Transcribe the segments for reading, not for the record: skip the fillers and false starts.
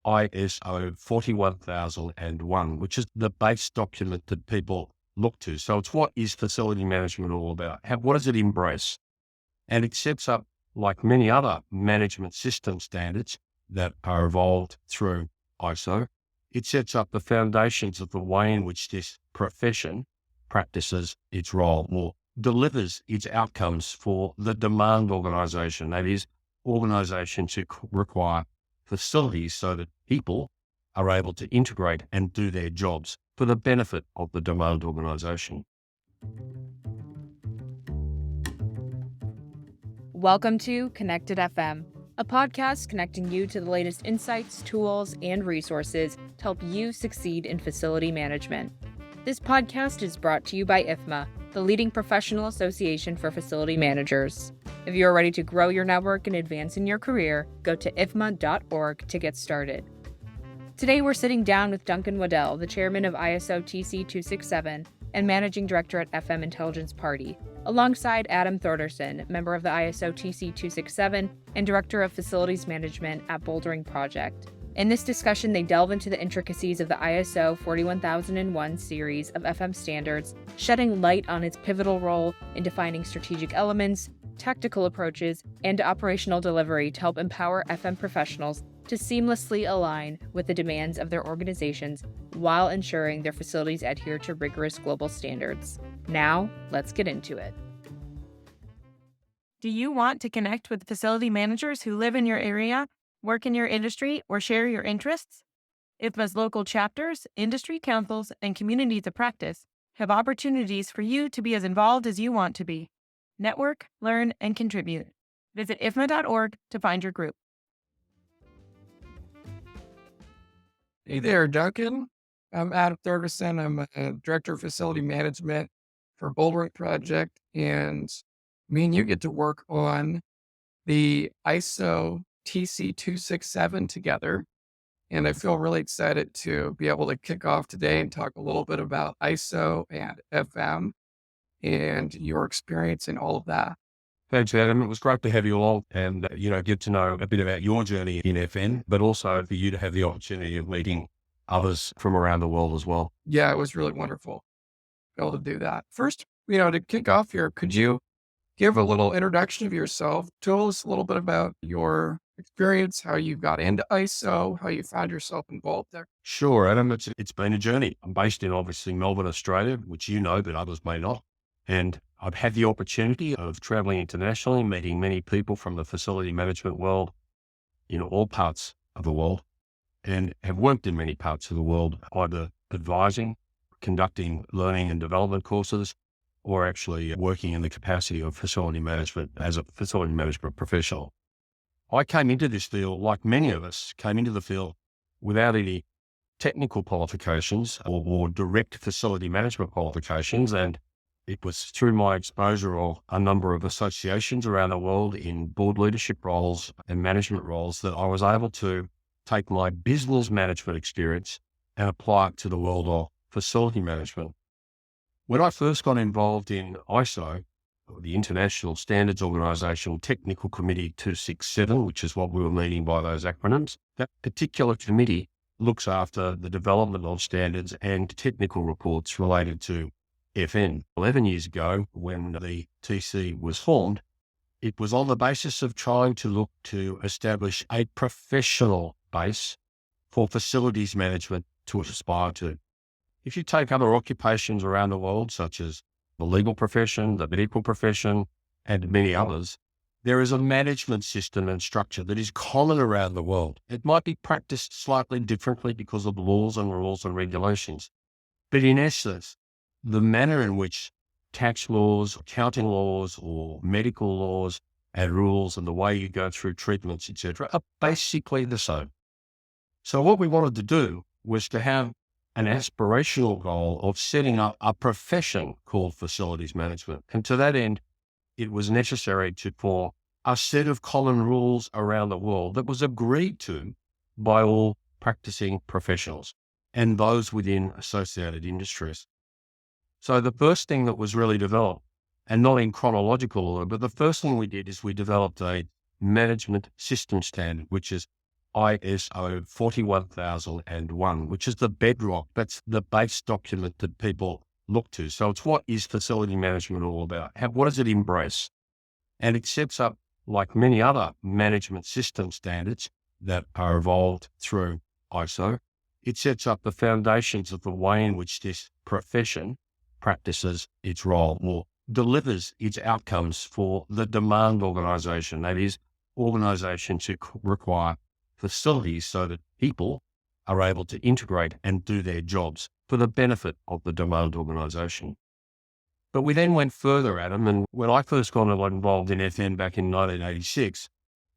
ISO 41001, which is the base document that people look to. So it's what is facility management all about? What does it embrace? And it sets up, like many other management system standards that are evolved through ISO, it sets up the foundations of the way in which this profession practices its role or delivers its outcomes for the demand organization. That is, organizations who require facilities so that people are able to integrate and do their jobs for the benefit of the demand organization. Welcome to Connected FM, a podcast connecting you to the latest insights, tools, and resources to help you succeed in facility management. This podcast is brought to you by IFMA, the leading professional association for facility managers. If you are ready to grow your network and advance in your career, go to ifma.org to get started. Today, we're sitting down with Duncan Waddell, the chairman of ISO TC 267 and managing director at FM Intelligence Party, alongside Adam Thordarson, member of the ISO TC 267 and director of facilities management at Bouldering Project. In this discussion, they delve into the intricacies of the ISO 41001 series of FM standards, shedding light on its pivotal role in defining strategic elements, tactical approaches, and operational delivery to help empower FM professionals to seamlessly align with the demands of their organizations while ensuring their facilities adhere to rigorous global standards. Now, let's get into it. Do you want to connect with facility managers who live in your area, work in your industry, or share your interests? IFMA's local chapters, industry councils, and communities of practice have opportunities for you to be as involved as you want to be. Network, learn, and contribute. Visit ifma.org to find your group. Hey there, Duncan. I'm Adam Thordarson. I'm a director of facility management for Bouldering Project, and me and you get to work on the ISO TC 267 together. And I feel really excited to be able to kick off today and talk a little bit about ISO and FM and your experience in all of that. Thanks, Adam. It was great to have you along and, get to know a bit about your journey in FN, but also for you to have the opportunity of meeting others from around the world as well. Yeah, it was really wonderful to be able to do that. First, to kick off here, could you give a little introduction of yourself? Tell us a little bit about your experience, how you got into ISO, how you found yourself involved there. Sure, Adam. It's been a journey. I'm based in, obviously, Melbourne, Australia, which you know, but others may not. And I've had the opportunity of traveling internationally, meeting many people from the facility management world in all parts of the world, and have worked in many parts of the world, either advising, conducting learning and development courses, or actually working in the capacity of facility management as a facility management professional. I came into this field, like many of us, came into the field without any technical qualifications or direct facility management qualifications, and it was through my exposure of a number of associations around the world in board leadership roles and management roles that I was able to take my business management experience and apply it to the world of facility management. When I first got involved in ISO, the International Standards Organization Technical Committee 267, which is what we were meaning by those acronyms, that particular committee looks after the development of standards and technical reports related to FN. 11 years ago, when the TC was formed, it was on the basis of trying to look to establish a professional base for facilities management to aspire to. If you take other occupations around the world, such as the legal profession, the medical profession, and many others, there is a management system and structure that is common around the world. It might be practiced slightly differently because of laws and rules and regulations. But in essence, the manner in which tax laws, accounting laws, or medical laws and rules and the way you go through treatments, etc., are basically the same. So what we wanted to do was to have an aspirational goal of setting up a profession called facilities management. And to that end, it was necessary to form a set of common rules around the world that was agreed to by all practicing professionals and those within associated industries. So the first thing that was really developed, and not in chronological order, but the first thing we did is we developed a management system standard, which is ISO 41001, which is the bedrock. That's the base document that people look to. So it's what is facility management all about? What does it embrace? And it sets up, like many other management system standards that are evolved through ISO, it sets up the foundations of the way in which this profession practices its role or delivers its outcomes for the demand organisation. That is, organisations who require facilities so that people are able to integrate and do their jobs for the benefit of the demand organisation. But we then went further, Adam, and when I first got involved in FM back in 1986,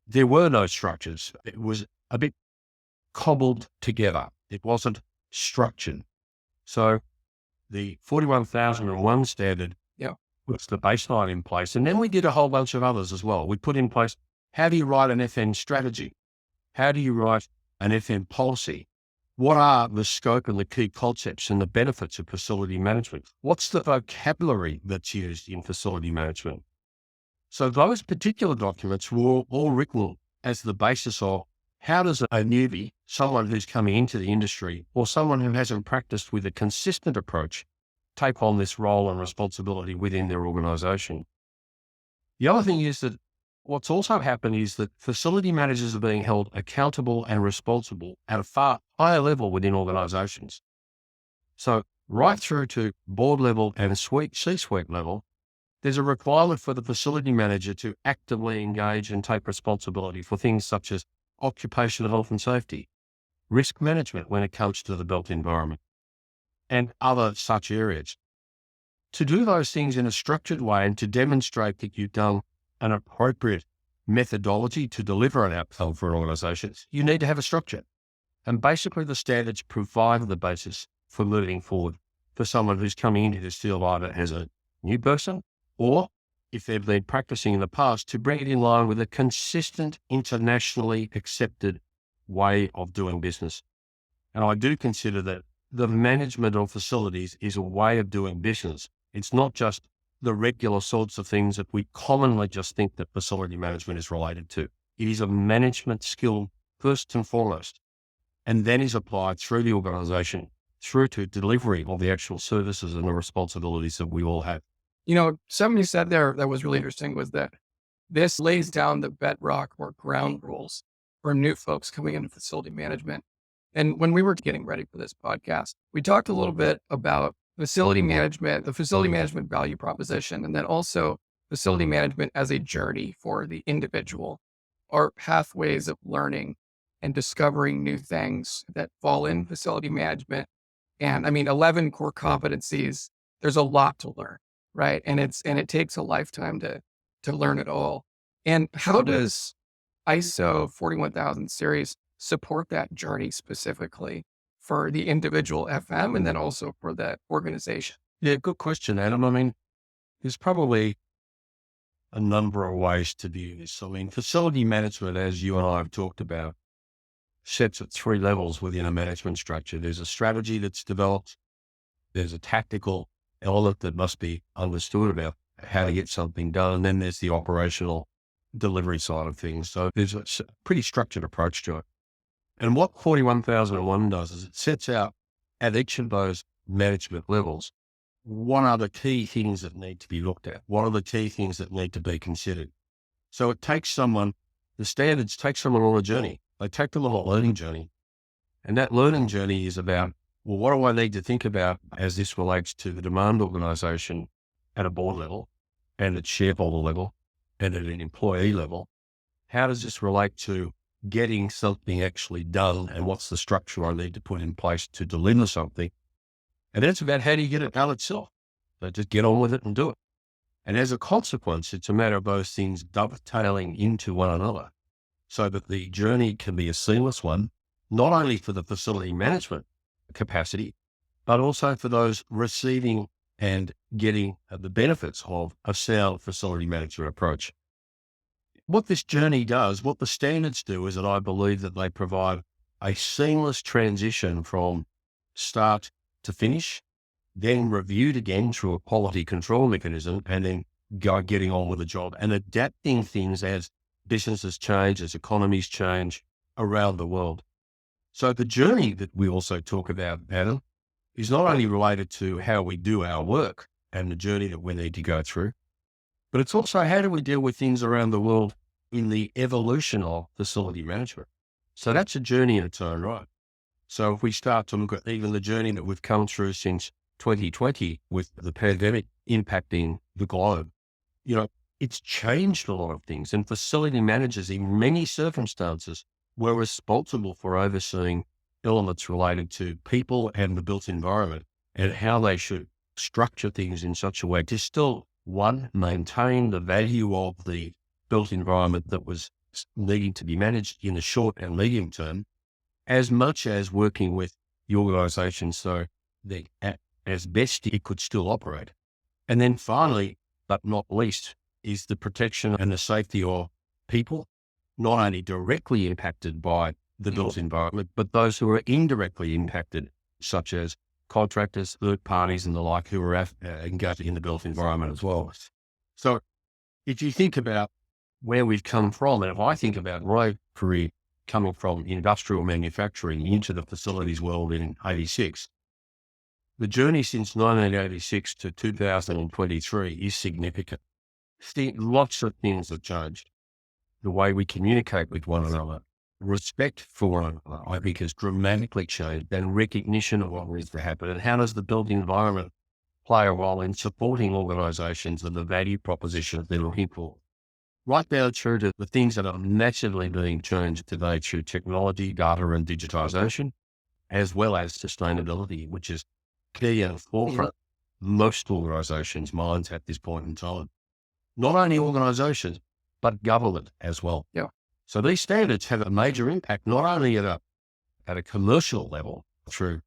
there were no structures. It was a bit cobbled together. It wasn't structured. So the 41001 standard puts the baseline in place. And then we did a whole bunch of others as well. We put in place, how do you write an FM strategy? How do you write an FM policy? What are the scope and the key concepts and the benefits of facility management? What's the vocabulary that's used in facility management? So those particular documents were all written as the basis of how does a newbie, someone who's coming into the industry or someone who hasn't practiced with a consistent approach, take on this role and responsibility within their organisation. The other thing is that what's also happened is that facility managers are being held accountable and responsible at a far higher level within organisations. So right through to board level and C-suite level, there's a requirement for the facility manager to actively engage and take responsibility for things such as occupational health and safety, risk management when it comes to the built environment, and other such areas. To do those things in a structured way and to demonstrate that you've done an appropriate methodology to deliver an outcome for organisations, you need to have a structure. And basically the standards provide the basis for moving forward for someone who's coming into this field either as a new person or, if they've been practicing in the past, to bring it in line with a consistent, internationally accepted way of doing business. And I do consider that the management of facilities is a way of doing business. It's not just the regular sorts of things that we commonly just think that facility management is related to. It is a management skill first and foremost, and then is applied through the organisation, through to delivery of the actual services and the responsibilities that we all have. You know, something you said there that was really interesting was that this lays down the bedrock or ground rules for new folks coming into facility management. And when we were getting ready for this podcast, we talked a little bit about facility management, the facility management value proposition, and then also facility management as a journey for the individual, or pathways of learning and discovering new things that fall in facility management. And I mean, 11 core competencies, there's a lot to learn, right? And it takes a lifetime to learn it all. And how does ISO 41000 series support that journey specifically for the individual FM and then also for the organization? Yeah, good question, Adam. I mean, there's probably a number of ways to view this. I mean, facility management, as you and I have talked about, sets at three levels within a management structure. There's a strategy that's developed. There's a tactical element that must be understood about how to get something done. And then there's the operational delivery side of things. So there's a pretty structured approach to it. And what 41001 does is it sets out at each of those management levels, what are the key things that need to be looked at? What are the key things that need to be considered? So it takes someone, the standards take someone on a journey. They take them on a learning journey. And that learning journey is about, well, what do I need to think about as this relates to the demand organisation at a board level and at shareholder level and at an employee level? How does this relate to getting something actually done, and what's the structure I need to put in place to deliver something? And then it's about how do you get it done itself. So just get on with it and do it. And as a consequence, it's a matter of those things dovetailing into one another so that the journey can be a seamless one, not only for the facility management capacity, but also for those receiving and getting the benefits of a sound facility management approach. What this journey does, what the standards do, is that I believe that they provide a seamless transition from start to finish, then reviewed again through a quality control mechanism, and then getting on with the job and adapting things as businesses change, as economies change around the world. So the journey that we also talk about, Adam, is not only related to how we do our work and the journey that we need to go through, but it's also how do we deal with things around the world in the evolution of facility management. So that's a journey in its own right. So if we start to look at even the journey that we've come through since 2020 with the pandemic impacting the globe, it's changed a lot of things, and facility managers in many circumstances were responsible for overseeing elements related to people and the built environment and how they should structure things in such a way to still, one, maintain the value of the built environment that was needing to be managed in the short and medium term, as much as working with the organisation so that as best it could still operate. And then finally, but not least, is the protection and the safety of people, not only directly impacted by the built environment, but those who are indirectly impacted, such as contractors, third parties and the like, who are engaged in the built environment as well. So if you think about where we've come from, and if I think about my career coming from industrial manufacturing into the facilities world in 86, the journey since 1986 to 2023 is significant. Lots of things have changed. The way we communicate with one another, respect for one another, I think, has dramatically changed, and recognition of what needs to happen. And how does the built environment play a role in supporting organisations and the value propositions they're looking for? Right down through to the things that are massively being changed today through technology, data and digitisation, as well as sustainability, which is clearly at the forefront most organisations' minds at this point in time. Not only organisations, but government as well. Yeah. So these standards have a major impact, not only at a commercial level through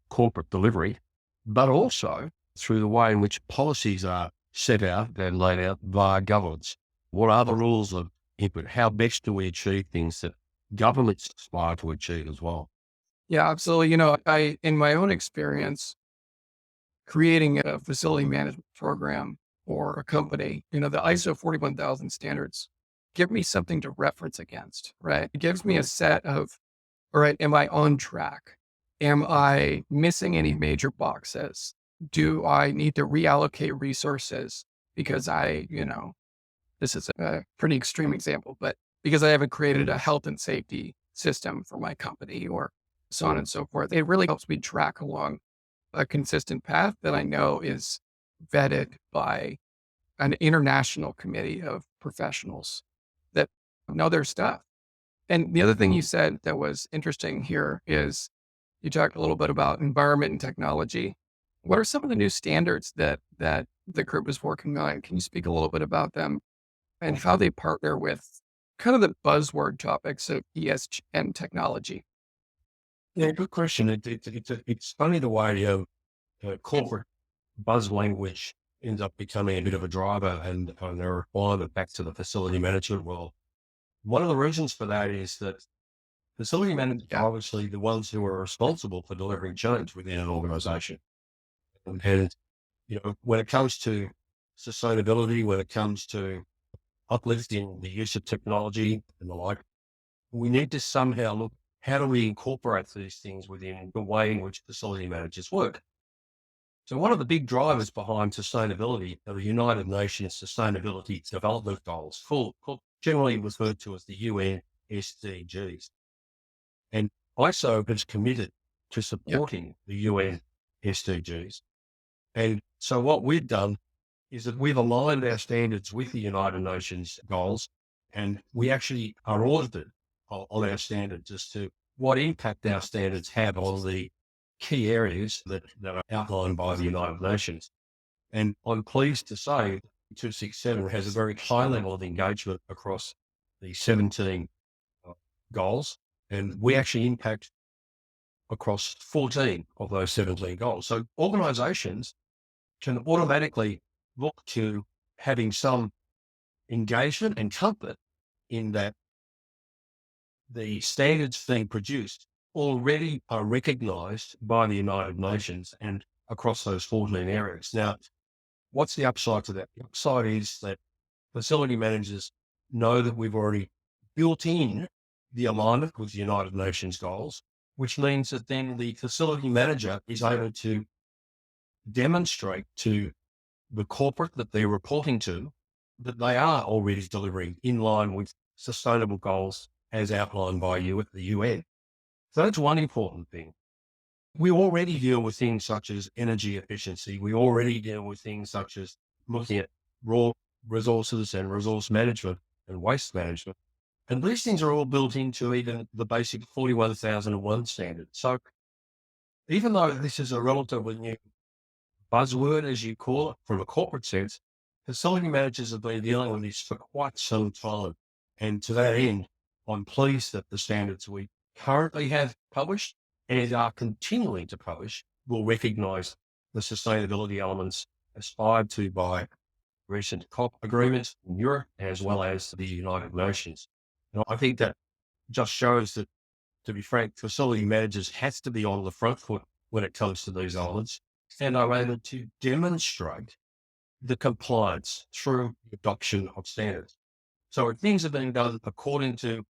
corporate delivery, but also through the way in which policies are set out and laid out via governments. What are the rules of input? How best do we achieve things that governments aspire to achieve as well? Yeah, absolutely. In my own experience, creating a facility management program for a company, the ISO 41000 standards give me something to reference against, right? It gives me a set of, all right, am I on track? Am I missing any major boxes? Do I need to reallocate resources because this is a pretty extreme example, but because I haven't created a health and safety system for my company or so on and so forth. It really helps me track along a consistent path that I know is vetted by an international committee of professionals that know their stuff. And the other thing you said that was interesting here is you talked a little bit about environment and technology. What are some of the new standards that the group is working on? Can you speak a little bit about them and how they partner with kind of the buzzword topics of ESG and technology? Yeah, good question. It's funny the way corporate buzz language ends up becoming a bit of a driver and a requirement back to the facility management world. One of the reasons for that is that facility managers are obviously the ones who are responsible for delivering change within an organisation. And when it comes to sustainability, when it comes to uplifting the use of technology and the like, we need to somehow look, how do we incorporate these things within the way in which facility managers work? So one of the big drivers behind sustainability are the United Nations Sustainability Development Goals, generally referred to as the UN SDGs. And ISO is committed to supporting the UN SDGs. And so what we've done is that we've aligned our standards with the United Nations goals, and we actually are audited on our standards as to what impact our standards have on the key areas that are outlined by the United Nations. And I'm pleased to say 267 has a very high level of engagement across the 17 goals, and we actually impact across 14 of those 17 goals. So organisations can automatically look to having some engagement and comfort in that the standards being produced already are recognised by the United Nations and across those 14 areas. Now, what's the upside to that? The upside is that facility managers know that we've already built in the alignment with the United Nations goals, which means that then the facility manager is able to demonstrate to the corporate that they're reporting to that they are already delivering in line with sustainable goals as outlined by you at the UN. So that's one important thing. We already deal with things such as energy efficiency. We already deal with things such as looking at raw resources and resource management and waste management. And these things are all built into even the basic 41,001 standard. So even though this is a relatively new buzzword, as you call it, from a corporate sense, facility managers have been dealing with this for quite some time. And to that end, I'm pleased that the standards we currently have published and are continuing to publish will recognise the sustainability elements aspired to by recent COP agreements in Europe as well as the United Nations. And I think that just shows that, to be frank, facility managers have to be on the front foot when it comes to these elements and are able to demonstrate the compliance through the adoption of standards. So if things are being done according to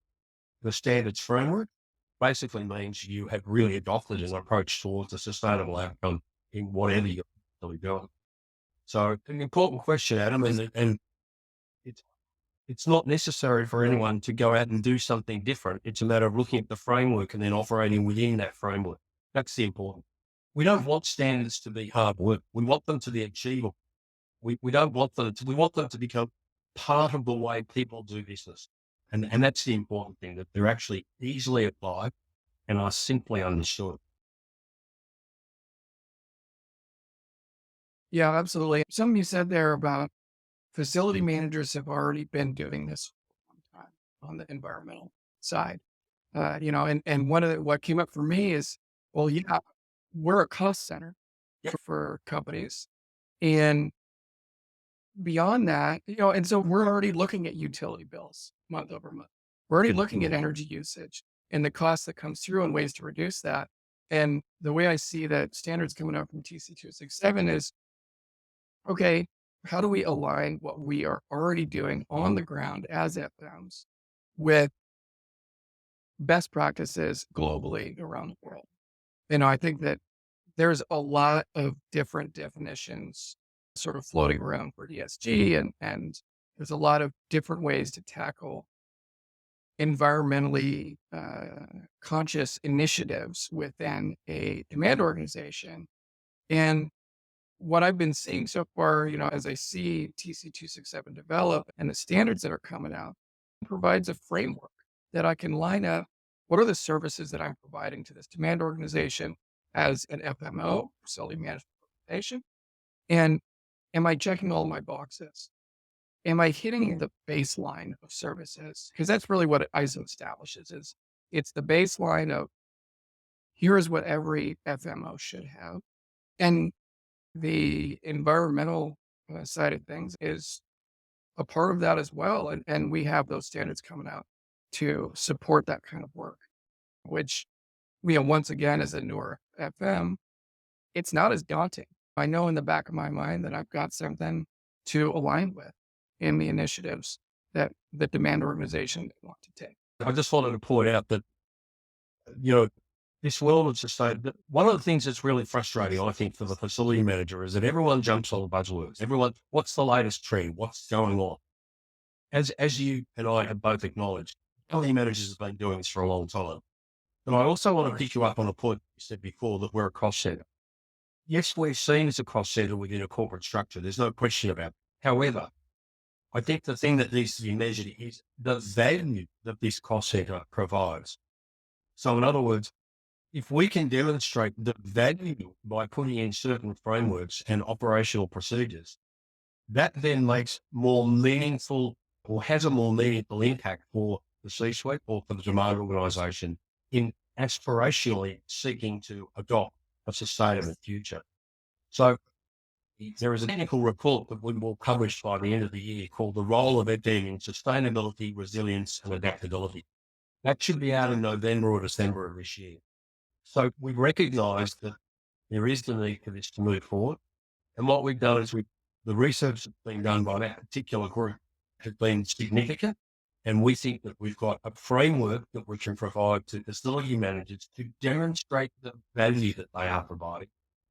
the standards framework, basically means you have really adopted an approach towards a sustainable outcome in whatever you're really doing. So an important question, Adam, and it's not necessary for anyone to go out and do something different. It's a matter of looking at the framework and then operating within that framework. That's the important. We don't want standards to be hard work. We want them to be achievable. We don't want them to, we want them to become part of the way people do business. And that's the important thing, that they're actually easily applied and are simply understood. Yeah, absolutely. Something you said there about facility managers have already been doing this for a long time on the environmental side. And what came up for me is, well, yeah, we're a cost center for companies. And beyond that, and so we're already looking at utility bills month over month. We're already looking at energy usage and the cost that comes through and ways to reduce that. And the way I see that standards coming out from TC267 is, okay, how do we align what we are already doing on the ground as FMs with best practices globally around the world? I think that there's a lot of different definitions sort of floating around for ESG, and there's a lot of different ways to tackle environmentally conscious initiatives within a demand organization. And what I've been seeing so far, as I see TC267 develop and the standards that are coming out, provides a framework that I can line up. What are the services that I'm providing to this demand organization as an FMO, facility management organization? And am I checking all my boxes? Am I hitting the baseline of services? Because that's really what ISO establishes, is it's the baseline of here is what every FMO should have. And the environmental side of things is a part of that as well. And we have those standards coming out to support that kind of work, which, once again, as a newer FM, it's not as daunting. I know in the back of my mind that I've got something to align with in the initiatives that the demand organization want to take. I just wanted to point out that, this world of sustainability, one of the things that's really frustrating, I think, for the facility manager is that everyone jumps on the buzzwords. What's the latest trend? What's going on? As you and I have both acknowledged, facility managers have been doing this for a long time. But I also want to pick you up on a point you said before, that we're a cost center. Yes, we're seen as a cost center within a corporate structure. There's no question about it. However, I think the thing that needs to be measured is the value that this cost center provides. So in other words, if we can demonstrate the value by putting in certain frameworks and operational procedures, that then makes more meaningful, or has a more meaningful impact for the C-suite or for the demand organisation in aspirationally seeking to adopt a sustainable future. So there is a technical report that we will publish by the end of the year called The Role of FM in Sustainability, Resilience and Adaptability. That should be out in November or December of this year. So we've recognised that there is the need for this to move forward. And what we've done is the research that's been done by that particular group has been significant. And we think that we've got a framework that we can provide to facility managers to demonstrate the value that they are providing,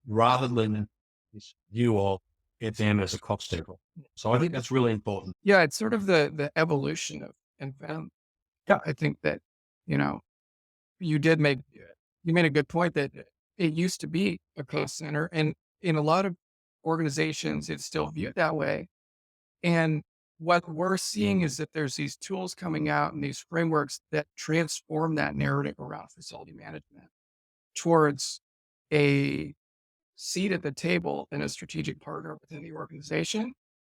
rather than this view of FM as a cost center. So I think that's really important. Yeah, it's sort of the evolution of FM. Yeah. I think that, you know, you made a good point that it used to be a cost center, and in a lot of organizations, it's still viewed that way. And what we're seeing is that there's these tools coming out and these frameworks that transform that narrative around facility management towards a seat at the table and a strategic partner within the organization.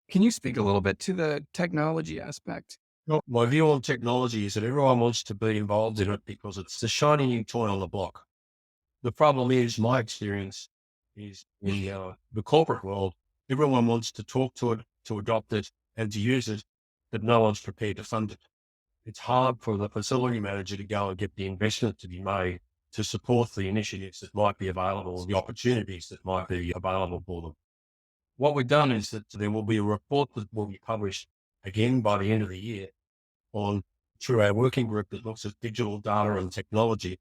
Can you speak a little bit to the technology aspect? Well, my view on technology is that everyone wants to be involved in it because it's the shiny new toy on the block. The problem is, my experience is in the corporate world, everyone wants to talk to it, to adopt it, and to use it, but no one's prepared to fund it. It's hard for the facility manager to go and get the investment to be made to support the initiatives that might be available, the opportunities that might be available for them. What we've done is that there will be a report that will be published again by the end of the year through our working group that looks at digital data and technology.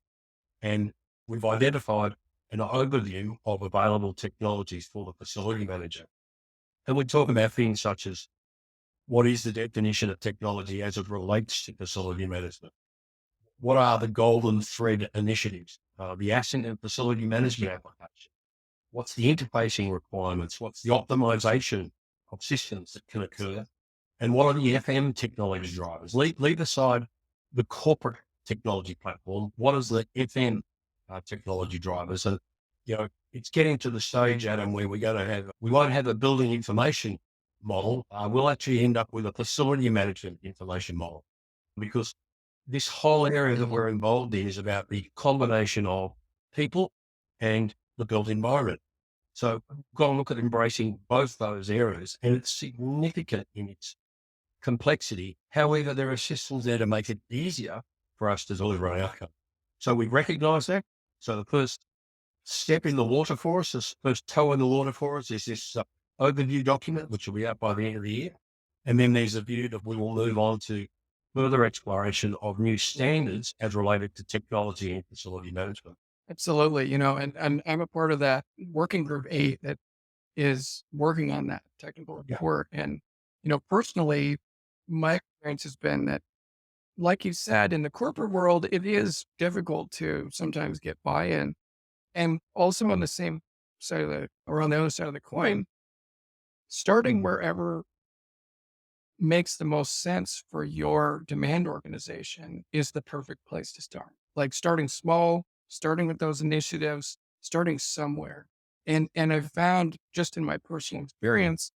And we've identified an overview of available technologies for the facility manager. And we talk about things such as, what is the definition of technology as it relates to facility management? What are the golden thread initiatives? The asset and facility management application. What's the interfacing requirements? What's the optimization of systems that can occur? And what are the FM technology drivers? Leave aside the corporate technology platform. What is the FM technology drivers? And, it's getting to the stage, Adam, where we won't have a building information model. We'll actually end up with a facility management information model, because this whole area that we're involved in is about the combination of people and the built environment. So we've got to look at embracing both those areas, and it's significant in its complexity. However, there are systems there to make it easier for us to deliver an outcome. So we recognize that. So the first step in the water for us, this first toe in the water for us, is this overview document, which will be out by the end of the year. And then there's a view that we will move on to further exploration of new standards as related to technology and facility management. Absolutely. And I'm a part of that working group 8 that is working on that technical report. Yeah. And, personally, my experience has been that, like you said, in the corporate world, it is difficult to sometimes get buy-in. And also on the same side on the other side of the coin, starting wherever makes the most sense for your demand organization is the perfect place to start. Like starting small, starting with those initiatives, starting somewhere. And I've found, just in my personal experience,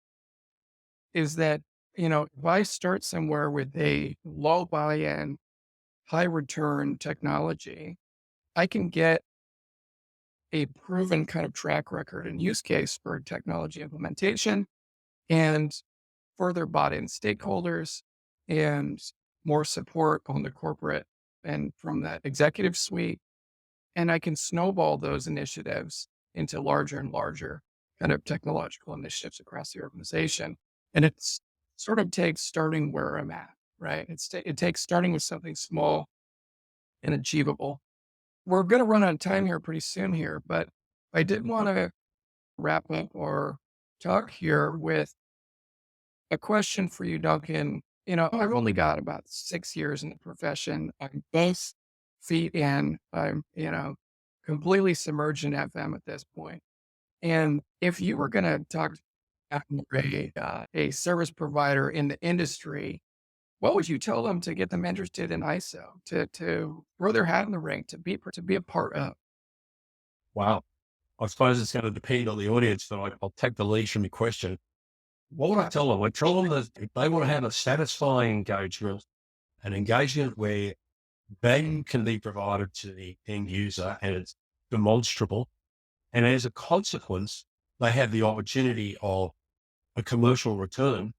is that, if I start somewhere with a low buy-in, high return technology, I can get a proven kind of track record and use case for technology implementation, and further bought in stakeholders and more support on the corporate and from that executive suite. And I can snowball those initiatives into larger and larger kind of technological initiatives across the organization. And it's sort of takes starting where I'm at, right? It takes starting with something small and achievable. We're going to run out of time here pretty soon here, but I did want to wrap up or talk here with a question for you, Duncan. I've only got about 6 years in the profession. I'm both feet in. I'm, completely submerged in FM at this point. And if you were going to talk to a service provider in the industry, what would you tell them to get them interested in ISO, to throw their hat in the ring, to be a part of? Wow. I suppose it's going to depend on the audience, but I'll take the lead from your question. What would I tell them? I tell them that if they want to have a satisfying engagement, an engagement where value can be provided to the end user and it's demonstrable, and as a consequence, they have the opportunity of a commercial return,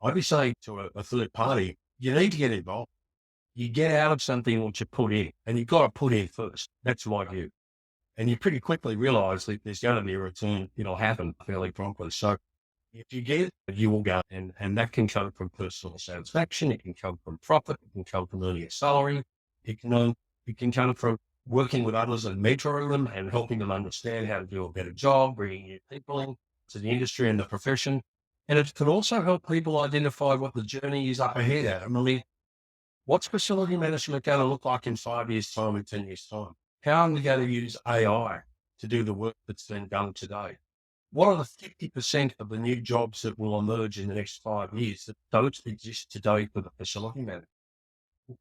I'd be saying to a third party, you need to get involved. You get out of something what you put in, and you've got to put in first. That's my view. And you pretty quickly realize that there's going to be a return. It'll happen fairly promptly. So If you get it, you will go. And that can come from personal satisfaction. It can come from profit. It can come from earning a salary. It can come from working with others and mentoring them and helping them understand how to do a better job, bringing new people in to the industry and the profession. And it can also help people identify what the journey is up ahead at. I mean, what's facility management going to look like in 5 years' time and 10 years' time? How are we going to use AI to do the work that's been done today? What are the 50% of the new jobs that will emerge in the next 5 years that don't exist today for the facility manager?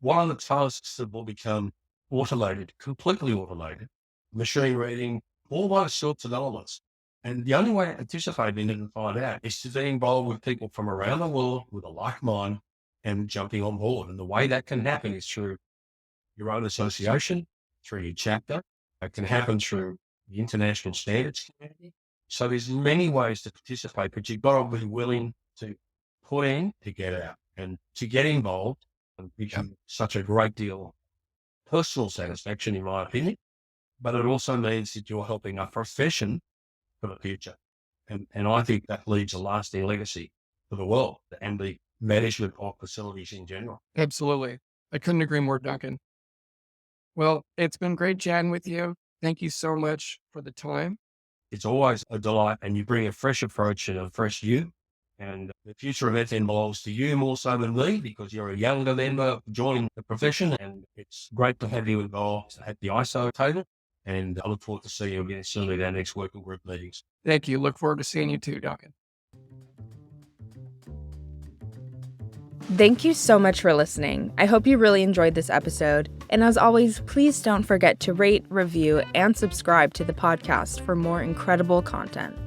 What are the tasks that will become automated, completely automated, machine reading, all those sorts of elements? And the only way to participate in it and find out is to be involved with people from around the world with a like mind and jumping on board. And the way that can happen is through your own association, through your chapter. It can happen through the international standards community. So there's many ways to participate, but you've got to be willing to put in to get out and to get involved and become such a great deal of personal satisfaction, in my opinion. But it also means that you're helping a profession for the future. And I think that leaves a lasting legacy for the world and the management of facilities in general. Absolutely. I couldn't agree more, Duncan. Well, it's been great chatting with you. Thank you so much for the time. It's always a delight, and you bring a fresh approach and a fresh view. And the future of FM belongs to you more so than me, because you're a younger member joining the profession, and it's great to have you involved at the ISO table. And I look forward to seeing you again soon at our next working group meetings. Thank you. Look forward to seeing you too, Duncan. Thank you so much for listening. I hope you really enjoyed this episode. And as always, please don't forget to rate, review, and subscribe to the podcast for more incredible content.